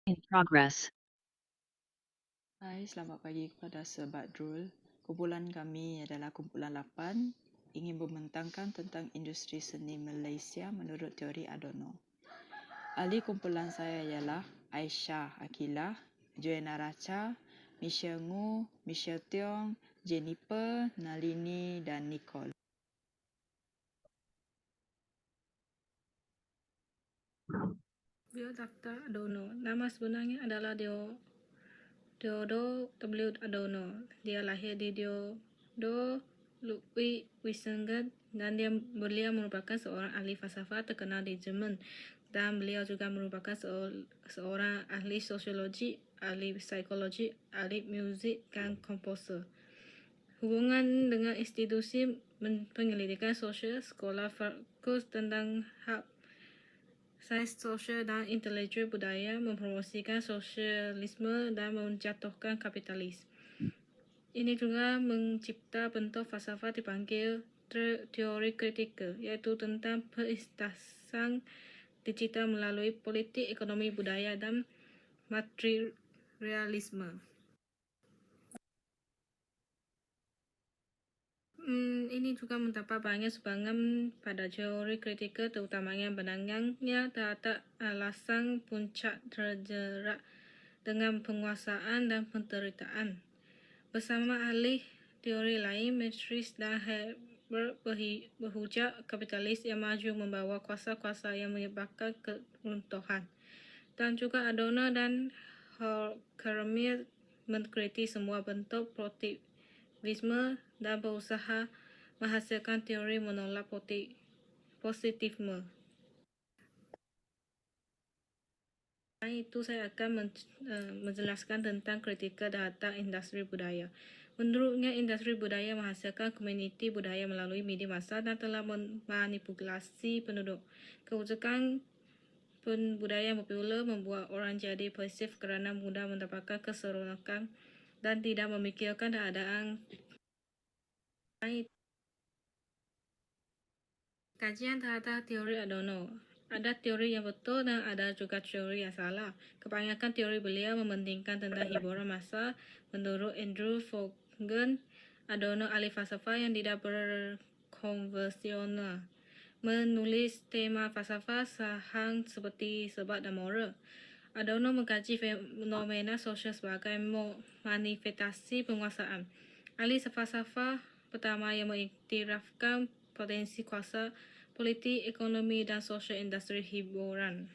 In progress. Hai, selamat pagi kepada Sobat Drul. Kumpulan kami adalah kumpulan 8 ingin membentangkan tentang industri seni Malaysia menurut teori Adorno. Ahli kumpulan saya ialah Aisyah Akilah, Joanna Racha, Michelle Ngu, Michelle Tiong, Jennifer, Nalini dan Nicole. Bio daftar Adorno. Nama sebenarnya adalah Theodor W. Adorno. Dia lahir di Theodor Ludwig Wiesingen dan beliau merupakan seorang ahli falsafah terkenal di Jerman, dan beliau juga merupakan seorang ahli sosiologi, ahli psikologi, ahli muzik dan komposer. Hubungan dengan institusi penyelidikan sosial, sekolah fokus tentang hak sains sosial dan intelijen budaya, mempromosikan sosialisme dan menjatuhkan kapitalis. Ini juga mencipta bentuk falsafah dipanggil teori kritikal, yaitu tentang perintasan digital melalui politik, ekonomi, budaya, dan materialisme. Ini juga mendapat banyak sumbangan pada teori kritikal, terutamanya pandangannya terhadap alasan puncak terjerat dengan penguasaan dan penderitaan. Bersama ahli teori lain, Matrix dan Herbert berhujat kapitalis yang maju membawa kuasa-kuasa yang menyebabkan keruntuhan. Dan juga Adorno dan Horkheimer mengkritik semua bentuk positivisme dan berusaha menghasilkan teori menolak positivisme. Selain itu, saya akan menjelaskan tentang kritika terhadap industri budaya. Menurutnya, industri budaya menghasilkan komuniti budaya melalui media massa dan telah memanipulasi penduduk. Kewujudan budaya yang popular membuat orang jadi pasif kerana mudah mendapatkan keseronokan dan tidak memikirkan keadaan. Kajian terhadap teori Adorno. Ada teori yang betul dan ada juga teori yang salah. Kebanyakan teori beliau mementingkan tentang hiburan massa. Menurut Andrew Fogen, Adorno ahli falsafah yang tidak berkonvensional, menulis tema falsafah sahang seperti sebab dan moral. Adorno mengkaji fenomena sosial sebagai manifestasi penguasaan. Ahli falsafah pertama yang mengiktirafkan potensi kuasa politik, ekonomi, dan sosial industri hiburan.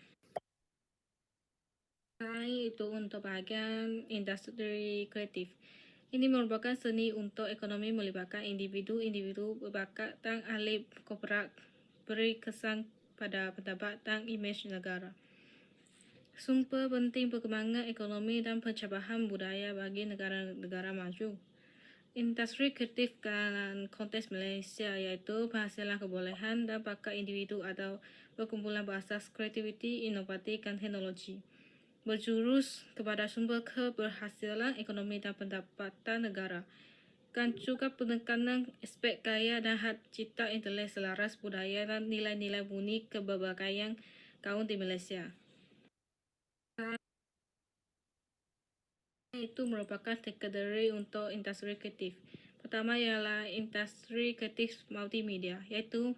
Selain itu, untuk bahagian industri kreatif, ini merupakan seni untuk ekonomi melibatkan individu-individu berbakat dan ahli korporat, beri kesan pada pendapat dan imej negara. Sumber penting perkembangan ekonomi dan pencabahan budaya bagi negara-negara maju. Industri kreatif dalam konteks Malaysia iaitu penghasilan kebolehan dan bakat individu atau perkumpulan berasas kreativiti, inovasi dan teknologi. Berjurus kepada sumber keberhasilan ekonomi dan pendapatan negara. Dan juga penekanan aspek gaya dan hak cipta intelek selaras budaya dan nilai-nilai murni keberbagian kaum di Malaysia. Itu merupakan kategori untuk industri kreatif. Pertama ialah industri kreatif multimedia, iaitu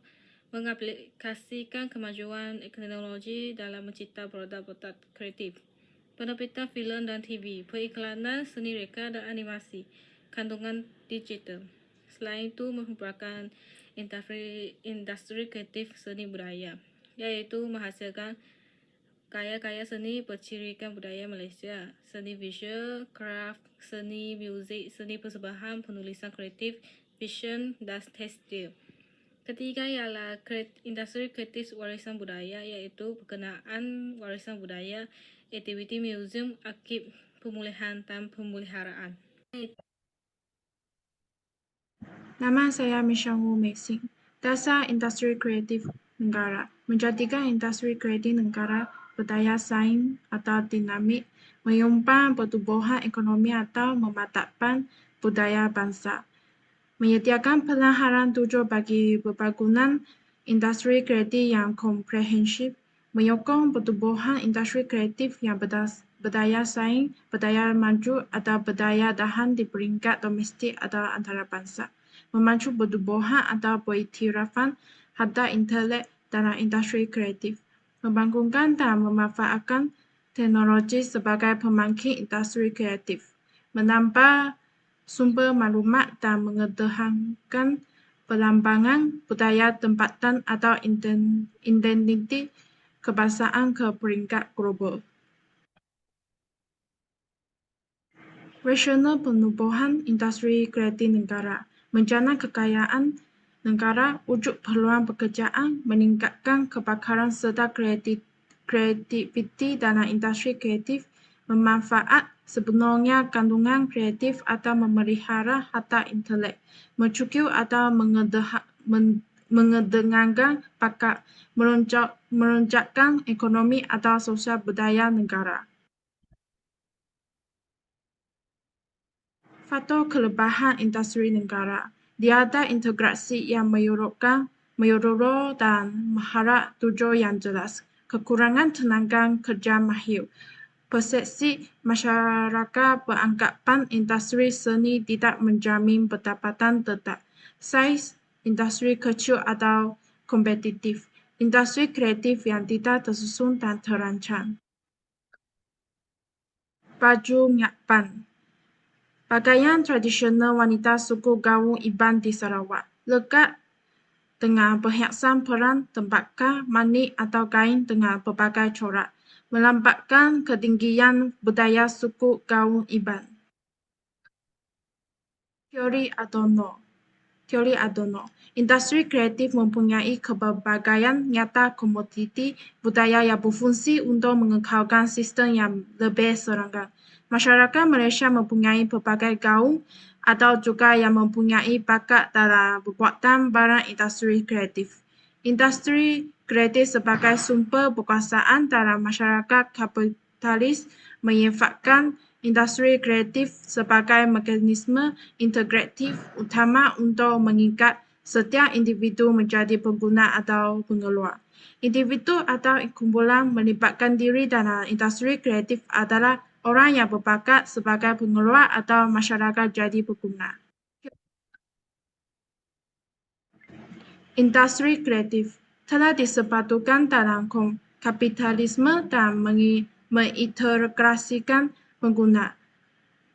mengaplikasikan kemajuan teknologi dalam mencipta produk-produk kreatif. Penerbitan filem dan TV, periklanan, seni reka dan animasi, kandungan digital. Selain itu merupakan industri kreatif seni budaya, iaitu menghasilkan karya-karya seni bercirikan budaya Malaysia, seni visual, craft, seni muzik, seni persembahan, penulisan kreatif, fashion dan tekstil. Ketiga ialah industri kreatif warisan budaya, iaitu berkenaan warisan budaya, aktiviti museum, arsip, pemulihan dan pemeliharaan. Nama saya Michelle Wu Mei-Sing. Dasar industri kreatif negara menjadikan industri kreatif negara berdaya saing atau dinamik, menyumbang pertumbuhan ekonomi atau memantapkan budaya bangsa, menyediakan pelajaran tujuan bagi pembangunan industri kreatif yang komprehensif, menyokong pertumbuhan industri kreatif yang berdaya saing, berdaya maju atau berdaya tahan di peringkat domestik atau antarabangsa, memacu pertumbuhan atau pengiktirafan harta intelek dalam industri kreatif, membangunkan dan memanfaatkan teknologi sebagai pembangkit industri kreatif, menambah sumber maklumat dan mengedepankan pelambangan budaya tempatan atau identiti kebangsaan ke peringkat global. Rasional penubuhan industri kreatif negara, menjana kekayaan negara, wujud peluang pekerjaan, meningkatkan kebakaran serta kreativiti dalam industri kreatif, memanfaat sebenarnya kandungan kreatif atau memelihara harta intelek, mencukil atau mengedengarkan bakat, melonjakkan ekonomi atau sosial budaya negara. Faktor kelebihan industri negara. Dia ada integrasi yang menyeluruh dan mengharap tujuan yang jelas. Kekurangan tenaga kerja mahir. Persepsi masyarakat beranggapan industri seni tidak menjamin pendapatan tetap. Saiz industri kecil atau kompetitif. Industri kreatif yang tidak tersusun dan terancang. Baju ngakpan. Pakaian tradisional wanita suku Gawo Iban di Sarawak lekat dengan perhiasan peran tembakau, manik atau kain dengan berbagai corak, melambangkan ketinggian budaya suku Gawo Iban. Teori Adorno. Industri kreatif mempunyai keberbagian nyata komoditi budaya yang berfungsi untuk mengekalkan sistem yang lebih seragam. Masyarakat Malaysia mempunyai pelbagai gaung atau juga yang mempunyai bakat dalam pembuatan barang industri kreatif. Industri kreatif sebagai sumber kekuasaan dalam masyarakat kapitalis menyifatkan industri kreatif sebagai mekanisme integratif utama untuk mengikat setiap individu menjadi pengguna atau pengeluar. Individu atau kumpulan melibatkan diri dalam industri kreatif adalah orang yang berbakat sebagai pengeluar atau masyarakat jadi pengguna. Industri kreatif telah disepatukan dalam kapitalisme dan mengintegrasikan pengguna.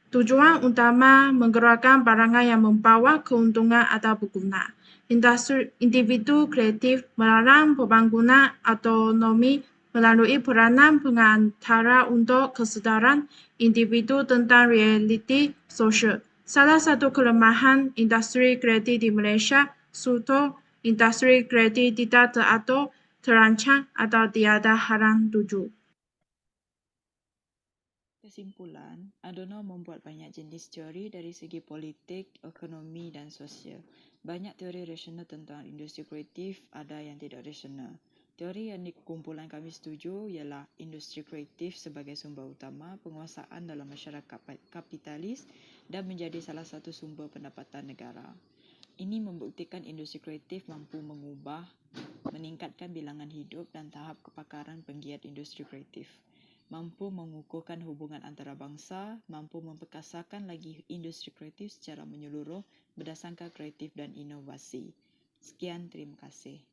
Tujuan utama menggerakkan barangan yang membawa keuntungan atau pengguna. Individu kreatif melarang pembangunan autonomi melalui peranan pengantara untuk kesedaran individu tentang realiti sosial. Salah satu kelemahan industri kreatif di Malaysia suatu industri kreatif tidak teratur, terancang atau tiada halang tuju. Kesimpulan, Adorno membuat banyak jenis teori dari segi politik, ekonomi dan sosial. Banyak teori rasional tentang industri kreatif, ada yang tidak rasional. Teori yang kumpulan kami setuju ialah industri kreatif sebagai sumber utama penguasaan dalam masyarakat kapitalis dan menjadi salah satu sumber pendapatan negara. Ini membuktikan industri kreatif mampu mengubah, meningkatkan bilangan hidup dan tahap kepakaran penggiat industri kreatif. Mampu mengukuhkan hubungan antarabangsa, mampu memperkasakan lagi industri kreatif secara menyeluruh berdasarkan kreatif dan inovasi. Sekian, terima kasih.